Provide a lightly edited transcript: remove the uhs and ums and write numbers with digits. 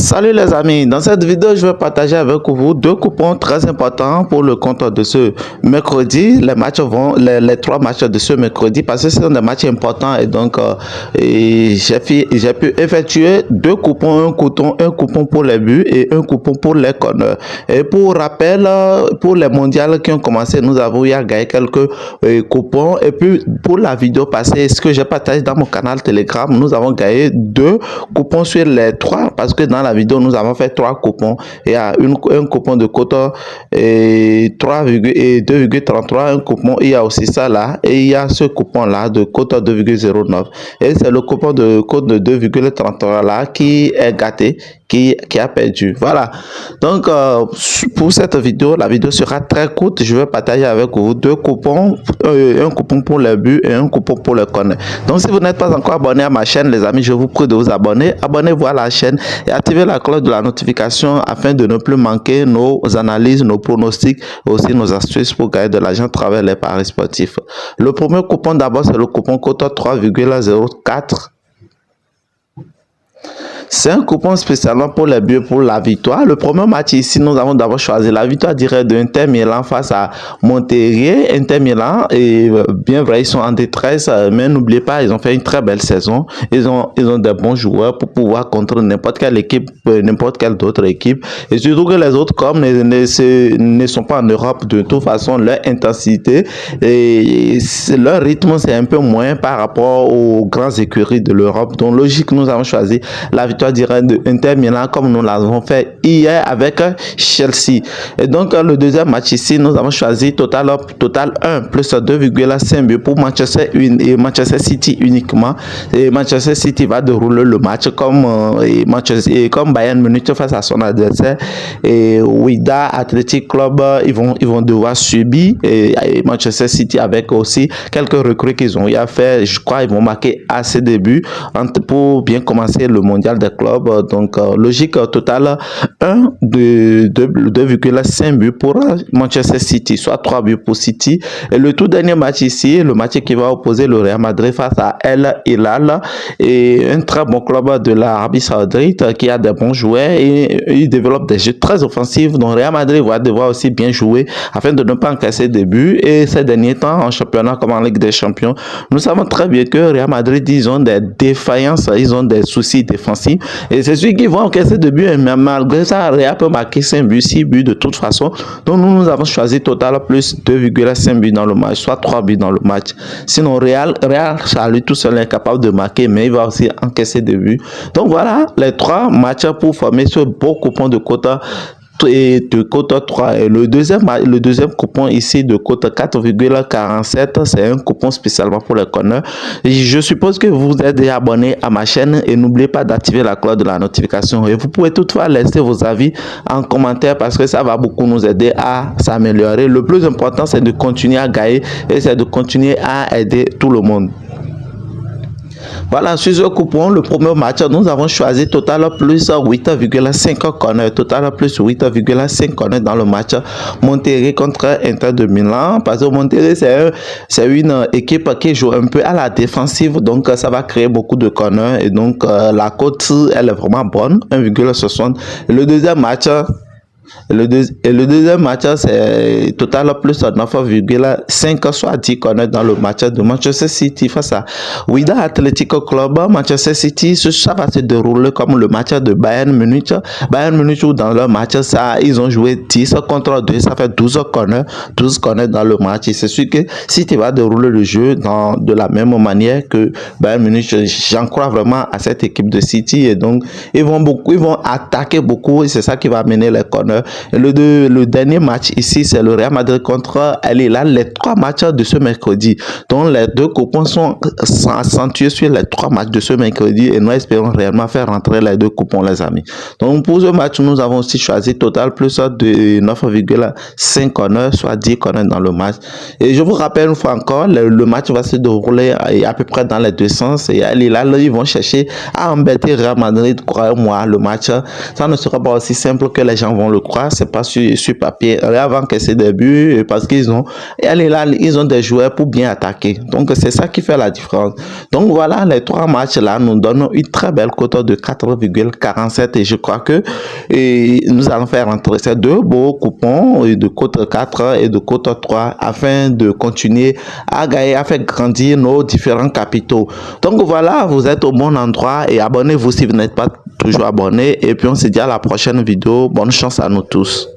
Salut les amis, dans cette vidéo je vais partager avec vous deux coupons très importants pour le compte de ce mercredi. Les matchs vont, les trois matchs de ce mercredi parce que ce sont des matchs importants et donc j'ai pu effectuer deux coupons, un coupon pour les buts et un coupon pour les corners. Et pour rappel, pour les mondiales qui ont commencé, nous avons gagné quelques coupons et puis pour la vidéo passée, ce que j'ai partagé dans mon canal Telegram, nous avons gagné deux coupons sur les trois parce que dans la vidéo nous avons fait trois coupons. Il y a un coupon de quota et 2,33, un coupon, il y a aussi ça là et il y a ce coupon là de quota 2,09 et c'est le coupon de code de 2,33 là qui est gâté, qui a perdu. Voilà, donc pour cette vidéo, la vidéo sera très courte. Je vais partager avec vous deux coupons, un coupon pour les buts et un coupon pour le corner. Donc si vous n'êtes pas encore abonné à ma chaîne les amis, je vous prie de vous abonner. Abonnez-vous à la chaîne et activez la cloche de la notification afin de ne plus manquer nos analyses, nos pronostics et aussi nos astuces pour gagner de l'argent à travers les paris sportifs. Le premier coupon d'abord c'est le coupon quota 3,04. C'est un coupon spécialement pour les buts pour la victoire. Le premier match ici, nous avons d'abord choisi la victoire directe d'Inter Milan face à Monterrey. Inter Milan, et bien vrai, ils sont en détresse, mais n'oubliez pas, ils ont fait une très belle saison. Ils ont des bons joueurs pour pouvoir contrer n'importe quelle équipe, n'importe quelle autre équipe. Et surtout que les autres, comme ne sont pas en Europe, de toute façon, leur intensité et leur rythme, c'est un peu moins par rapport aux grands écuries de l'Europe. Donc, logique, nous avons choisi la victoire directe de Inter Milan comme nous l'avons fait hier avec Chelsea. Et donc le deuxième match ici, nous avons choisi total 1 plus 2,5 buts pour Manchester City uniquement. Et Manchester City va dérouler le match comme Bayern Munich face à son adversaire. Et Wydad Athletic Club, ils vont devoir subir et Manchester City avec aussi quelques recrues qu'ils ont fait. Je crois ils vont marquer assez de buts pour bien commencer le mondial des clubs. Donc logique total 2,5 buts pour Manchester City, soit 3 buts pour City. Et le tout dernier match ici, le match qui va opposer le Real Madrid face à El Hilal, et un très bon club de l'Arabie Saoudite qui a des bons joueurs et il développe des jeux très offensifs. Donc Real Madrid va devoir aussi bien jouer afin de ne pas encaisser des buts. Et ces derniers temps en championnat comme en Ligue des Champions, nous savons très bien que Real Madrid, ils ont des défaillances, ils ont des soucis défensifs. Et c'est ceux qui vont encaisser de buts, mais malgré ça, Real peut marquer 5 buts, 6 buts de toute façon. Donc nous avons choisi total plus 2,5 buts dans le match, soit 3 buts dans le match. Sinon Real, à lui tout seul est capable de marquer, mais il va aussi encaisser des buts. Donc voilà les trois matchs pour former ce beau coupon de quota et de quota 3. Et le deuxième coupon ici de quota 4,47, c'est un coupon spécialement pour les corners. Je suppose que vous êtes déjà abonné à ma chaîne et n'oubliez pas d'activer la cloche de la notification. Et vous pouvez toutefois laisser vos avis en commentaire parce que ça va beaucoup nous aider à s'améliorer. Le plus important, c'est de continuer à gagner et c'est de continuer à aider tout le monde. Voilà, sur ce coupon, le premier match, nous avons choisi total plus 8,5 corner. Total plus 8,5 corner dans le match Monterrey contre Inter de Milan. Parce que Monterrey, c'est une équipe qui joue un peu à la défensive. Donc, ça va créer beaucoup de corners. Et donc, la cote, elle est vraiment bonne, 1,60. Le deuxième match... Le deuxième match, c'est total plus 9,5, soit 10 corners dans le match de Manchester City face à Wydad Athletic Club. Manchester City, ça va se dérouler comme le match de Bayern Munich. Bayern Munich, dans leur match, ils ont joué 10 contre 2, ça fait 12 corners dans le match. Et c'est sûr que City va dérouler le jeu de la même manière que Bayern Munich. J'en crois vraiment à cette équipe de City et donc ils vont attaquer beaucoup et c'est ça qui va amener les corners. Le dernier match ici, c'est le Real Madrid contre El Hilal. Les trois matchs de ce mercredi. Donc, les deux coupons sont accentués sur les trois matchs de ce mercredi et nous espérons réellement faire rentrer les deux coupons, les amis. Donc, pour ce match, nous avons aussi choisi total plus de 9,5 corners, soit 10 corners dans le match. Et je vous rappelle une fois encore, le match va se dérouler à peu près dans les deux sens. Et El Hilal, ils vont chercher à embêter Real Madrid, croyez-moi, le match. Ça ne sera pas aussi simple que les gens vont le crois, c'est pas sur papier. Real va encaisser des buts parce qu'ils ont, ils ont des joueurs pour bien attaquer. Donc, c'est ça qui fait la différence. Donc, voilà, les 3 matchs-là nous donnent une très belle cote de 4,47 et je crois que nous allons faire entrer ces 2 beaux coupons de cote 4 et de cote 3 afin de continuer à gagner, à faire grandir nos différents capitaux. Donc, voilà, vous êtes au bon endroit et abonnez-vous si vous n'êtes pas toujours abonné. Et puis, on se dit à la prochaine vidéo. Bonne chance à nous tous.